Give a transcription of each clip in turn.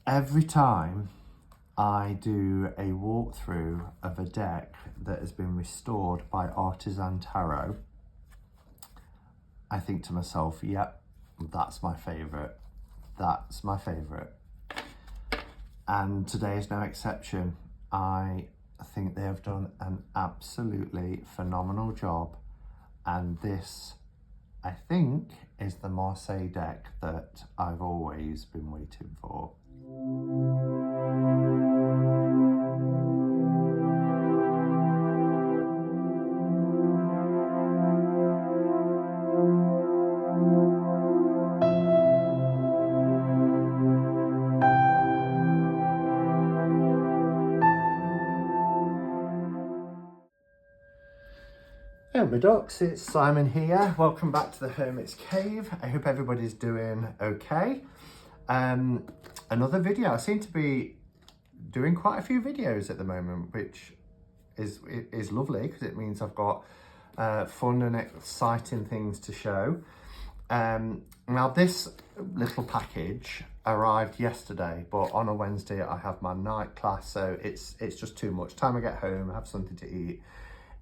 Every time I do a walkthrough of a deck that has been restored by Artisan Tarot, I think to myself, yep, that's my favourite. That's my favourite. And today is no exception. I think they have done an absolutely phenomenal job. And this, I think, is the Marseille deck that I've always been waiting for. Hello my ducks, it's Simon here. Welcome back to the Hermit's Cave. I hope everybody's doing okay. Another video. I seem to be doing quite a few videos at the moment, which is lovely because it means I've got fun and exciting things to show. Now this little package arrived yesterday, but on a Wednesday I have my night class, so it's just too much. Time I get home, I have something to eat.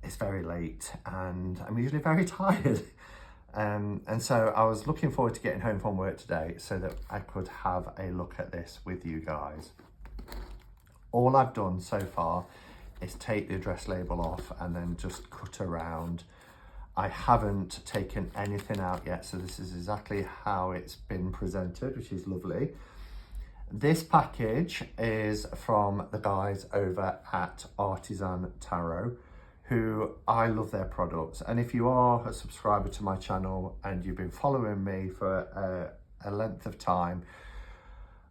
It's very late and I'm usually very tired. And so I was looking forward to getting home from work today so that I could have a look at this with you guys. All I've done so far is take the address label off and then just cut around. I haven't taken anything out yet, so this is exactly how it's been presented, which is lovely. This package is from the guys over at Artisan Tarot, who I love their products. And if you are a subscriber to my channel and you've been following me for a length of time,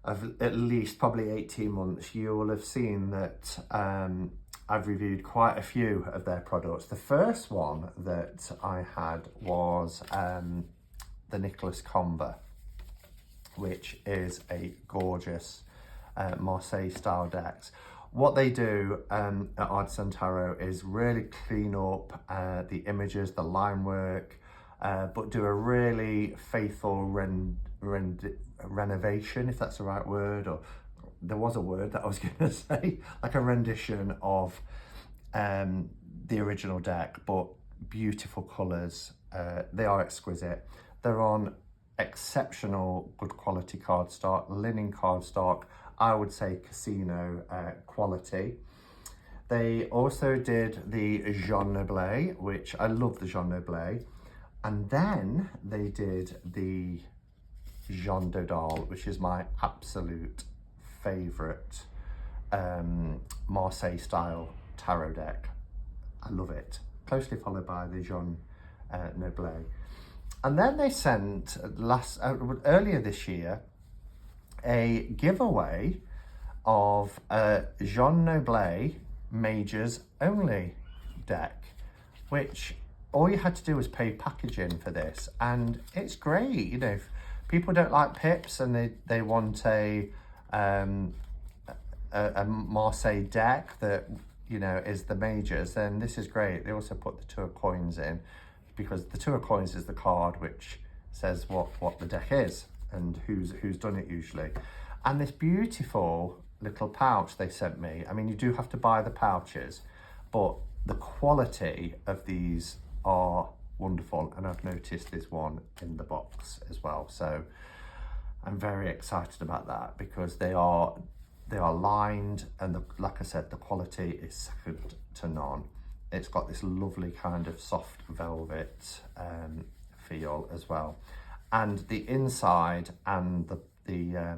of at least probably 18 months, you will have seen that I've reviewed quite a few of their products. The first one that I had was the Nicholas Comber, which is a gorgeous Marseille style decks. What they do at Artisan Tarot is really clean up the images, the line work, but do a really faithful renovation, if that's the right word, or there was a word that I was going to say, like a rendition of the original deck, but beautiful colours. They are exquisite. They're on exceptional good quality cardstock, linen cardstock, I would say casino quality. They also did the Jean Noblet, which I love the Jean Noblet. And then they did the Jean Dodal, which is my absolute favourite Marseille style tarot deck. I love it. Closely followed by the Jean Noblet. And then they sent earlier this year a giveaway of a Jean Noblet Majors Only deck, which all you had to do was pay packaging for this, and it's great. You know, if people don't like pips and they want a Marseille deck that, you know, is the majors, then this is great. They also put the two of coins in, because the two of coins is the card which says what the deck is and who's done it usually. And this beautiful little pouch they sent me. I mean, you do have to buy the pouches, but the quality of these are wonderful. And I've noticed there's one in the box as well. So I'm very excited about that because they are lined, and like I said, the quality is second to none. It's got this lovely kind of soft velvet feel as well. And the inside and the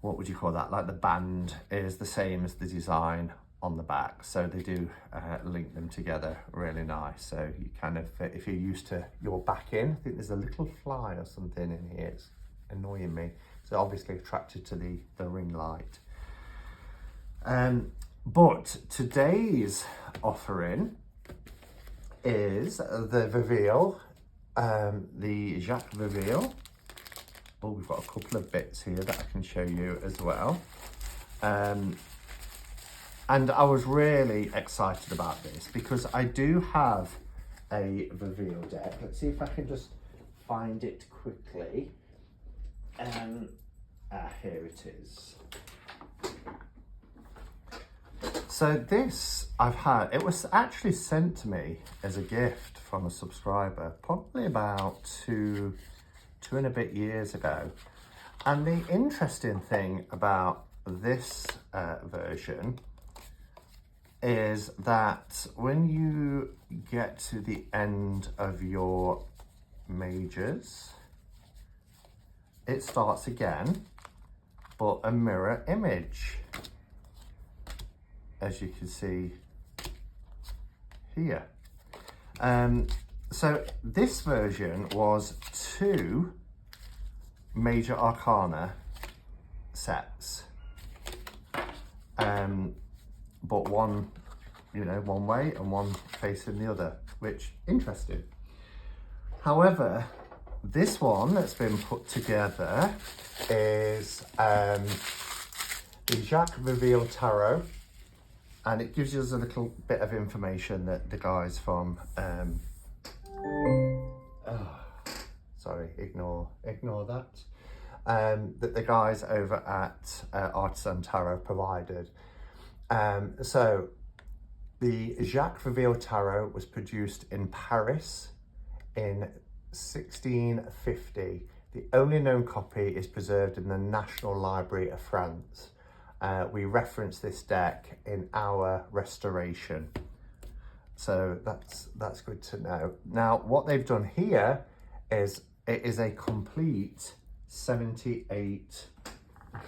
what would you call that? Like the band is the same as the design on the back. So they do link them together really nice. So you kind of, if you're used to your back in, I think there's a little fly or something in here. It's annoying me. So obviously attracted to the ring light. But today's offering is the Viéville, the Jacques Reveal. Oh, we've got a couple of bits here that I can show you as well. And I was really excited about this because I do have a Viéville deck. Let's see if I can just find it quickly. Here it is. So this I've had, it was actually sent to me as a gift from a subscriber, probably about two and a bit years ago. And the interesting thing about this version is that when you get to the end of your majors, it starts again, but a mirror image, as you can see here. So this version was 2 major arcana sets, but one, you know, one way and one facing the other, which interesting. However, this one that's been put together is the Jacques Reveal Tarot, and it gives us a little bit of information that the guys from sorry, ignore that. That the guys over at Artisan Tarot provided. So the Jacques Reveal Tarot was produced in Paris in 1650. The only known copy is preserved in the National Library of France. We reference this deck in our restoration. So that's good to know. Now, what they've done here is it is a complete 78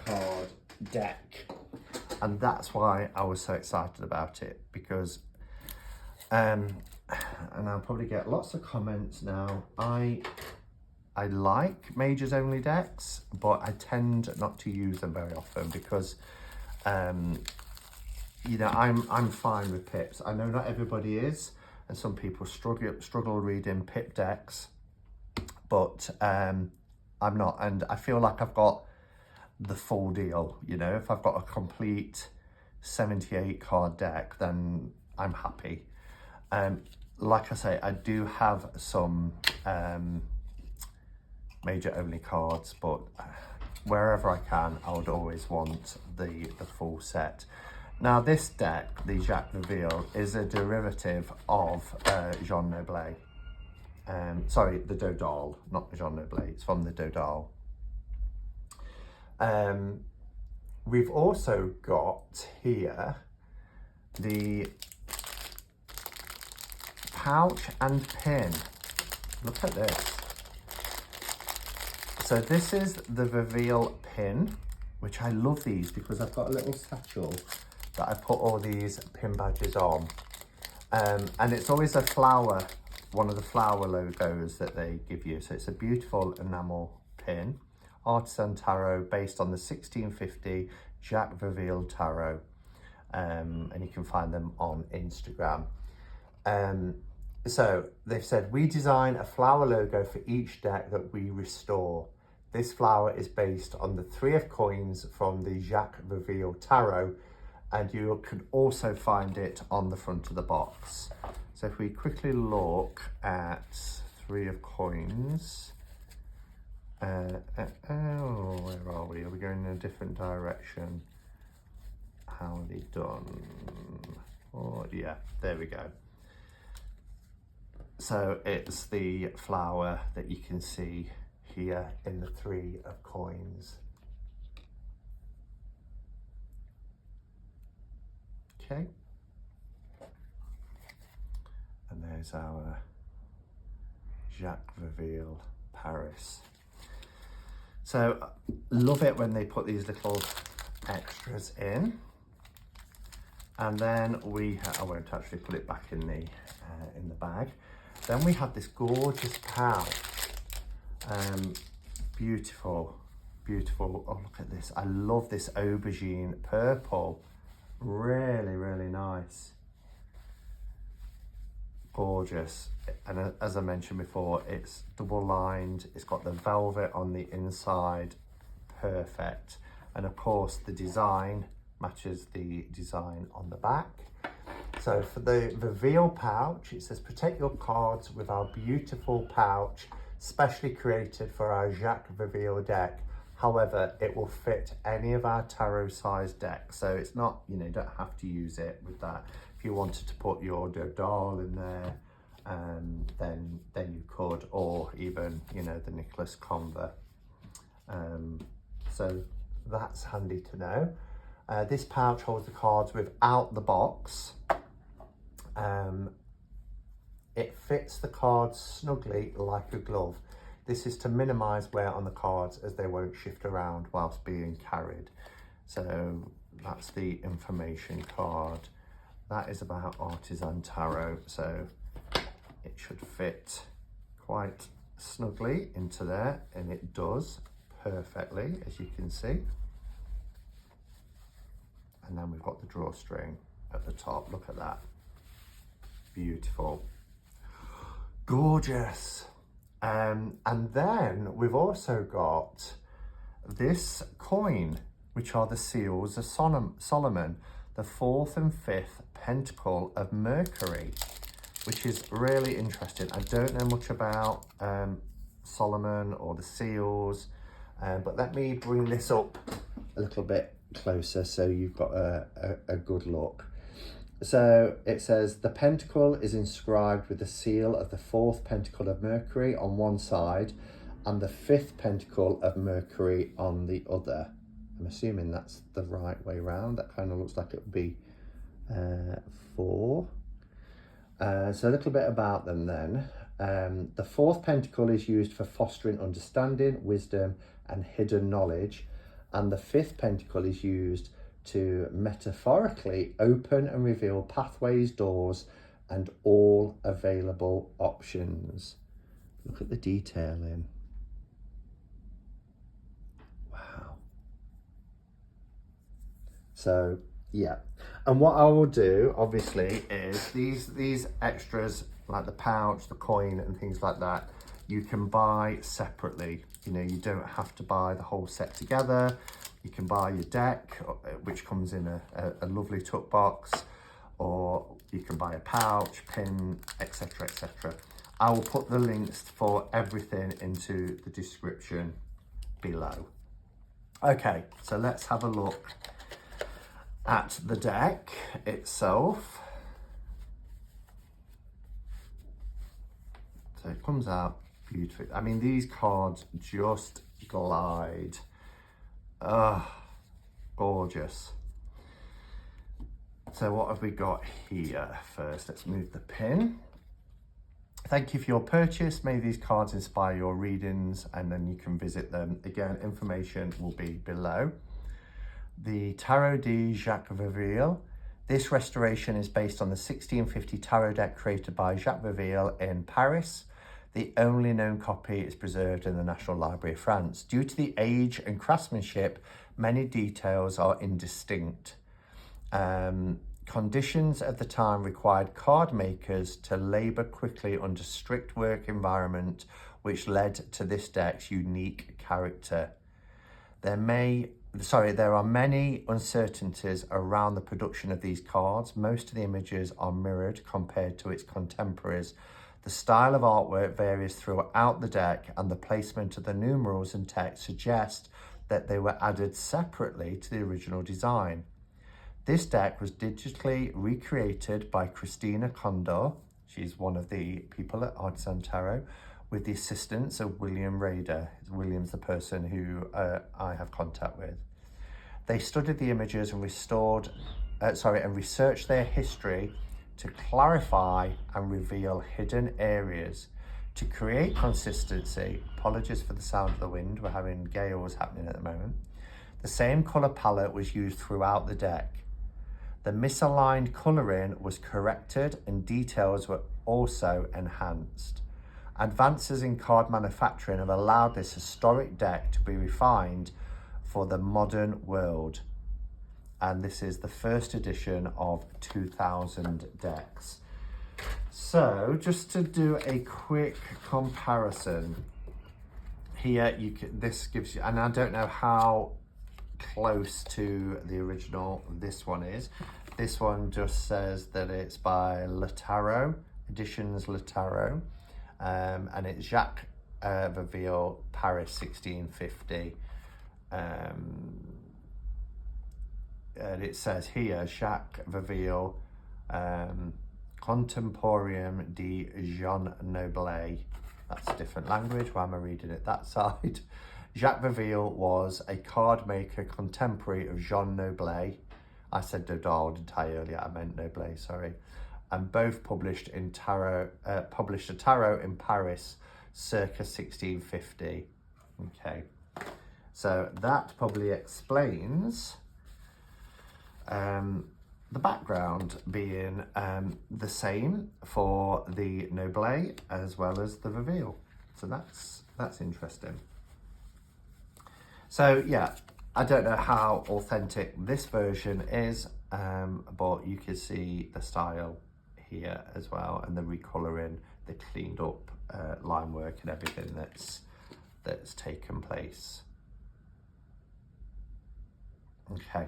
card deck. And that's why I was so excited about it, because, and I'll probably get lots of comments now. I like majors only decks, but I tend not to use them very often because, you know, I'm fine with pips. I know not everybody is, and some people struggle reading pip decks, but I'm not, and I feel like I've got the full deal. You know, if I've got a complete 78 card deck, then I'm happy. Like I say, I do have some major only cards, but wherever I can, I would always want the full set. Now, this deck, the Jacques Reveal, is a derivative of Jean Noblet. Sorry, the Dodal, not Jean Noblet, it's from the Dodal. We've also got here the pouch and pin. Look at this. So this is the Vieville pin, which I love these because I've got a little satchel that I put all these pin badges on. And it's always a flower, one of the flower logos that they give you. So it's a beautiful enamel pin. Artisan Tarot, based on the 1650 Jacques Reveal Tarot. And you can find them on Instagram. So they've said, we design a flower logo for each deck that we restore. This flower is based on the 3 of coins from the Jacques Reveal Tarot, and you can also find it on the front of the box. So if we quickly look at 3 of coins, where are we? Are we going in a different direction? How are they done? Oh, yeah, there we go. So it's the flower that you can see here in the 3 of coins. Okay. And there's our Jacques Reveal Paris. So love it when they put these little extras in. And then I won't actually put it back in the bag. Then we have this gorgeous pouch. Beautiful, beautiful. Oh, look at this. I love this aubergine purple. Really, really nice. Gorgeous. And as I mentioned before, it's double lined. It's got the velvet on the inside. Perfect. And of course, the design matches the design on the back. So for the Reveal pouch, it says, protect your cards with our beautiful pouch, specially created for our Jacques Reveal deck. However, it will fit any of our tarot size decks. So it's not, you know, you don't have to use it with that. If you wanted to put your Dodal in there, then you could, or even, you know, the Nicholas Conver. So that's handy to know. This pouch holds the cards without the box. It fits the cards snugly like a glove. This is to minimise wear on the cards as they won't shift around whilst being carried. So that's the information card. That is about Artisan Tarot. So it should fit quite snugly into there, and it does perfectly, as you can see. And then we've got the drawstring at the top. Look at that. Beautiful. Gorgeous. And then we've also got this coin, which are the seals of Solomon, the 4th and 5th pentacle of Mercury, which is really interesting. I don't know much about Solomon or the seals, but let me bring this up a little bit closer so you've got a good look. So it says the pentacle is inscribed with the seal of the 4th pentacle of Mercury on one side and the 5th pentacle of Mercury on the other. I'm assuming that's the right way round. That kind of looks like it would be 4. So a little bit about them then. The 4th pentacle is used for fostering understanding, wisdom and hidden knowledge, and the 5th pentacle is used to metaphorically open and reveal pathways, doors and all available options. Look at the detailing. Wow. So yeah, and what I will do obviously is these extras like the pouch, the coin and things like that, you can buy separately. You know, you don't have to buy the whole set together. You can buy your deck, which comes in a lovely tuck box, or you can buy a pouch, pin, etc, etc. I will put the links for everything into the description below. Okay, so let's have a look at the deck itself. So it comes out beautifully. I mean, these cards just glide. Gorgeous. So what have we got here first? Let's move the pin. Thank you for your purchase. May these cards inspire your readings, and then you can visit them. Again, information will be below. The Tarot de Jacques Reveal. This restoration is based on the 1650 tarot deck created by Jacques Reveal in Paris. The only known copy is preserved in the National Library of France. Due to the age and craftsmanship, many details are indistinct. Conditions at the time required card makers to labour quickly under strict work environment, which led to this deck's unique character. There are many uncertainties around the production of these cards. Most of the images are mirrored compared to its contemporaries. The style of artwork varies throughout the deck, and the placement of the numerals and text suggest that they were added separately to the original design. This deck was digitally recreated by Christina Condor. She's one of the people at Artisan Tarot, with the assistance of William Rader. William's the person who I have contact with. They studied the images and researched their history to clarify and reveal hidden areas. To create consistency, apologies for the sound of the wind, we're having gales happening at the moment. The same colour palette was used throughout the deck. The misaligned colouring was corrected and details were also enhanced. Advances in card manufacturing have allowed this historic deck to be refined for the modern world. And this is the first edition of 2000 decks. So just to do a quick comparison here, this gives you, and I don't know how close to the original this one is. This one just says that it's by Le Tarot, Editions Le Tarot, and it's Jacques Reveal, Paris 1650. and it says here, Jacques Reveal, Contemporaneum de Jean Noblet. That's a different language. Why am I reading it that side? Jacques Reveal was a card maker contemporary of Jean Noblet. I said Dodal, didn't I, earlier? I meant Noblet, sorry. And both published a tarot in Paris circa 1650. Okay, so that probably explains the background being the same for the Noblet as well as the Reveal. So that's interesting. So yeah, I don't know how authentic this version is, but you can see the style here as well, and the recolouring, the cleaned up line work and everything that's taken place. Okay,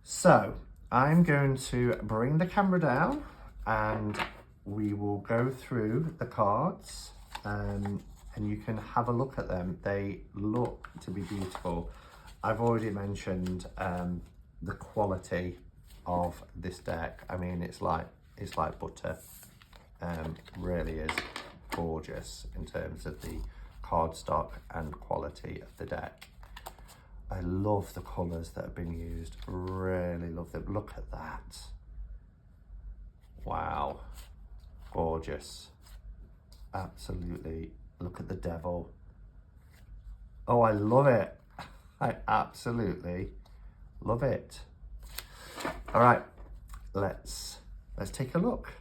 so I'm going to bring the camera down and we will go through the cards, and you can have a look at them. They look to be beautiful. I've already mentioned the quality of this deck. I mean, it's like butter. Really is gorgeous in terms of the cardstock and quality of the deck. I love the colours that have been used. Really love them. Look at that. Wow. Gorgeous. Absolutely. Look at the devil. Oh, I love it. I absolutely love it. All right, let's take a look.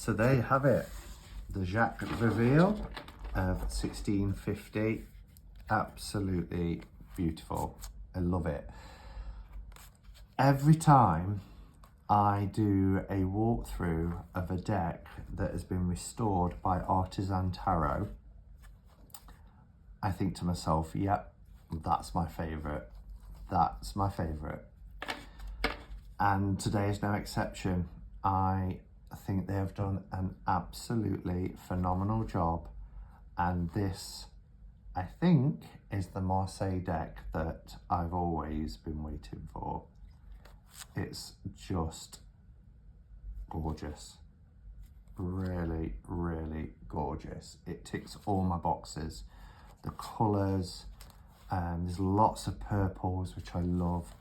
So there you have it. The Jacques Reveal of 1650. Absolutely beautiful. I love it. Every time I do a walkthrough of a deck that has been restored by Artisan Tarot, I think to myself, yep, that's my favourite. That's my favourite. And today is no exception. I think they have done an absolutely phenomenal job. And this, I think, is the Marseille deck that I've always been waiting for. It's just gorgeous. Really, really gorgeous. It ticks all my boxes. The colours, there's lots of purples, which I love.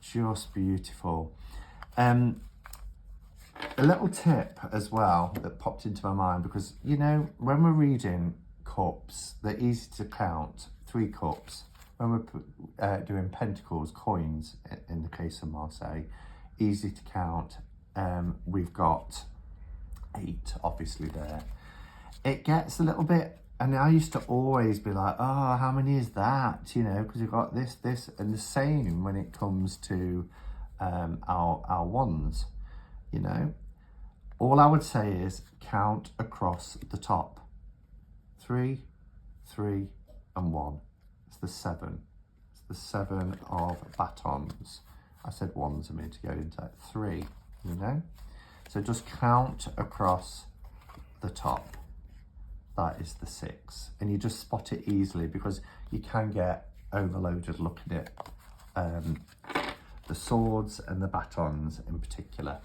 Just beautiful. A little tip as well that popped into my mind, because, you know, when we're reading cups, they're easy to count, 3 cups. When we're doing pentacles, coins, in the case of Marseille, easy to count. We've got 8, obviously, there. It gets a little bit, and I used to always be like, oh, how many is that? You know, because you've got this, and the same when it comes to our wands, you know. All I would say is count across the top. 3, 3, and 1. It's the 7. It's the 7 of batons. I said wands a minute ago, didn't I? 3, you know? So just count across the top. That is the 6. And you just spot it easily, because you can get overloaded looking at the swords and the batons in particular.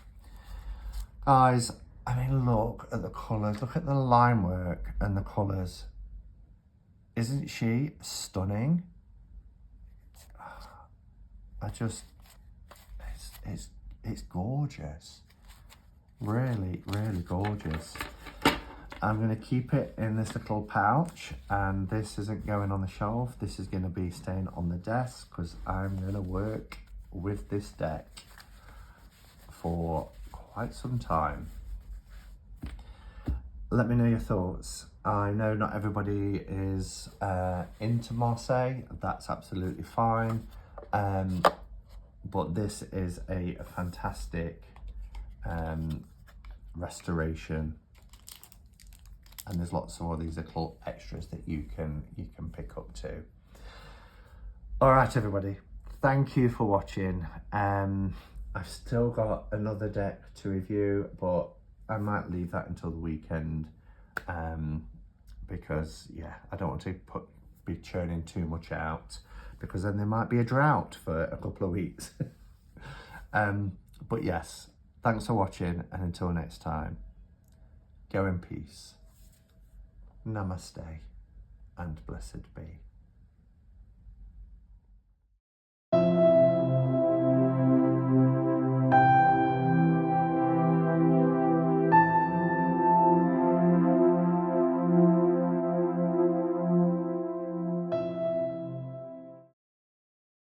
Guys, I mean, look at the colours. Look at the line work and the colours. Isn't she stunning? It's gorgeous. Really, really gorgeous. I'm going to keep it in this little pouch, and this isn't going on the shelf. This is going to be staying on the desk, because I'm going to work with this deck for quite some time. Let me know your thoughts. I know not everybody is into Marseille. That's absolutely fine. But this is a fantastic restoration. And there's lots of all these little extras that you can pick up too. All right, everybody. Thank you for watching. I've still got another deck to review, but I might leave that until the weekend, because yeah, I don't want to be churning too much out, because then there might be a drought for a couple of weeks. But yes, thanks for watching, and until next time, go in peace. Namaste and blessed be.